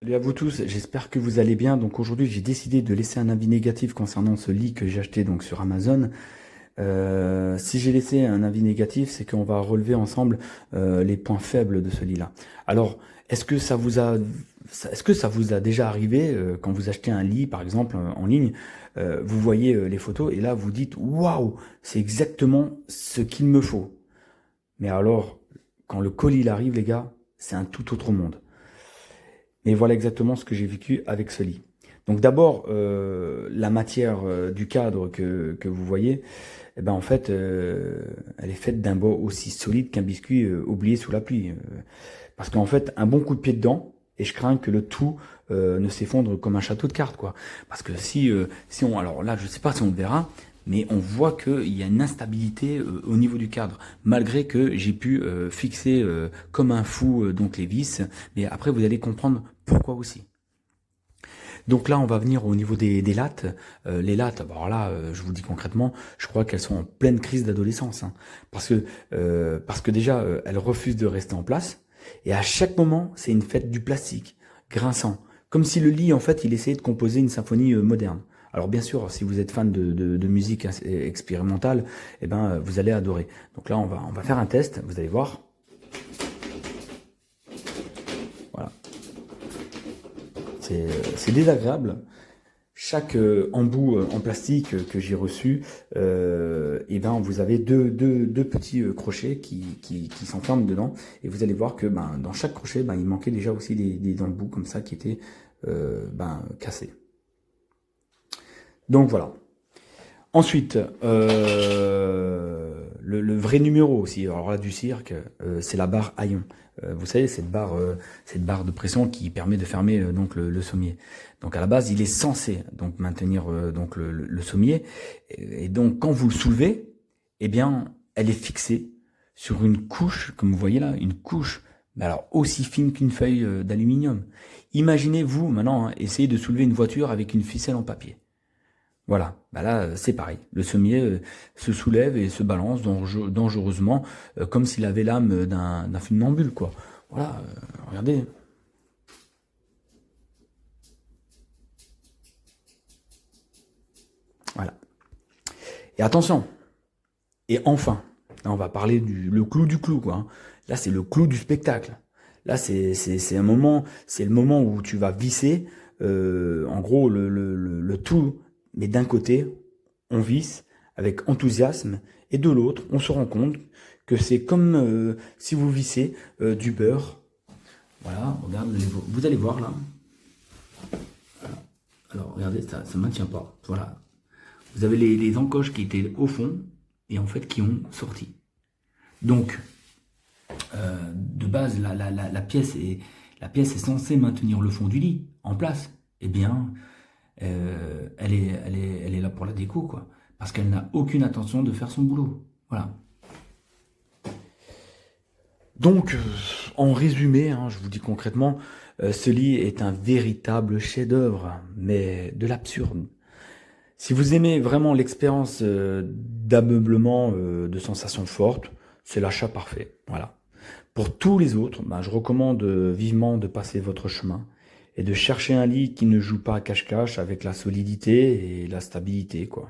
Salut à vous tous, j'espère que vous allez bien. Donc aujourd'hui, j'ai décidé de laisser un avis négatif concernant ce lit que j'ai acheté donc sur Amazon. Si j'ai laissé un avis négatif, c'est qu'on va relever ensemble les points faibles de ce lit-là. Alors, est-ce que ça vous a déjà arrivé quand vous achetez un lit, par exemple, en ligne, vous voyez les photos et là vous dites waouh, c'est exactement ce qu'il me faut. Mais alors, quand le colis il arrive, les gars, c'est un tout autre monde. Et voilà exactement ce que j'ai vécu avec ce lit. Donc d'abord, la matière du cadre que vous voyez, eh ben en fait, elle est faite d'un bois aussi solide qu'un biscuit oublié sous la pluie. Parce qu'en fait, un bon coup de pied dedans, et je crains que le tout ne s'effondre comme un château de cartes, quoi. Parce que si on, alors là, je sais pas si on le verra, mais on voit qu'il y a une instabilité au niveau du cadre, malgré que j'ai pu fixer comme un fou donc les vis. Mais après, vous allez comprendre pourquoi aussi. Donc là, on va venir au niveau des lattes. Les lattes, alors là, je vous dis concrètement, je crois qu'elles sont en pleine crise d'adolescence, hein. Parce que déjà, elles refusent de rester en place. Et à chaque moment, c'est une fête du plastique, grinçant. Comme si le lit, en fait, il essayait de composer une symphonie moderne. Alors bien sûr, si vous êtes fan de musique expérimentale, eh ben, vous allez adorer. Donc là, on va faire un test, vous allez voir. Voilà, c'est désagréable. Chaque embout en plastique que j'ai reçu, et ben vous avez deux petits crochets qui s'enferment dedans, et vous allez voir que ben, dans chaque crochet, ben, il manquait déjà aussi des embouts comme ça qui étaient ben, cassés. Donc voilà. Ensuite, le vrai numéro aussi, alors là du cirque, c'est la barre Haillon. Vous savez, cette barre de pression qui permet de fermer donc le sommier. Donc à la base, il est censé donc maintenir donc le sommier. Et donc quand vous le soulevez, eh bien, elle est fixée sur une couche, comme vous voyez là, une couche, mais alors aussi fine qu'une feuille d'aluminium. Imaginez-vous maintenant, hein, essayer de soulever une voiture avec une ficelle en papier. Voilà, bah là c'est pareil. Le sommier se soulève et se balance dangereusement, comme s'il avait l'âme d'un funambule, quoi. Voilà, regardez. Voilà. Et attention. Et enfin, là on va parler le clou du clou, quoi, hein. Là c'est le clou du spectacle. Là c'est un moment, c'est le moment où tu vas visser, en gros le tout, mais d'un côté on visse avec enthousiasme et de l'autre on se rend compte que c'est comme si vous vissez du beurre. Voilà, regarde, vous allez voir là. Alors regardez, ça ne maintient pas. Voilà. Vous avez les encoches qui étaient au fond et en fait qui ont sorti. Donc, de base, la pièce est censée maintenir le fond du lit en place. Eh bien, elle est là pour la déco, quoi. Parce qu'elle n'a aucune intention de faire son boulot. Voilà. Donc, en résumé, hein, je vous dis concrètement, ce lit est un véritable chef-d'œuvre, mais de l'absurde. Si vous aimez vraiment l'expérience d'ameublement de sensations fortes, c'est l'achat parfait. Voilà. Pour tous les autres, ben, je recommande vivement de passer votre chemin et de chercher un lit qui ne joue pas à cache-cache avec la solidité et la stabilité, quoi.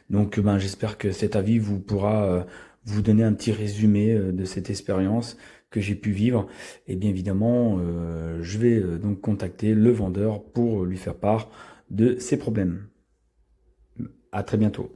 Donc, ben, j'espère que cet avis vous pourra vous donner un petit résumé de cette expérience que j'ai pu vivre. Et bien évidemment, je vais donc contacter le vendeur pour lui faire part de ses problèmes. À très bientôt.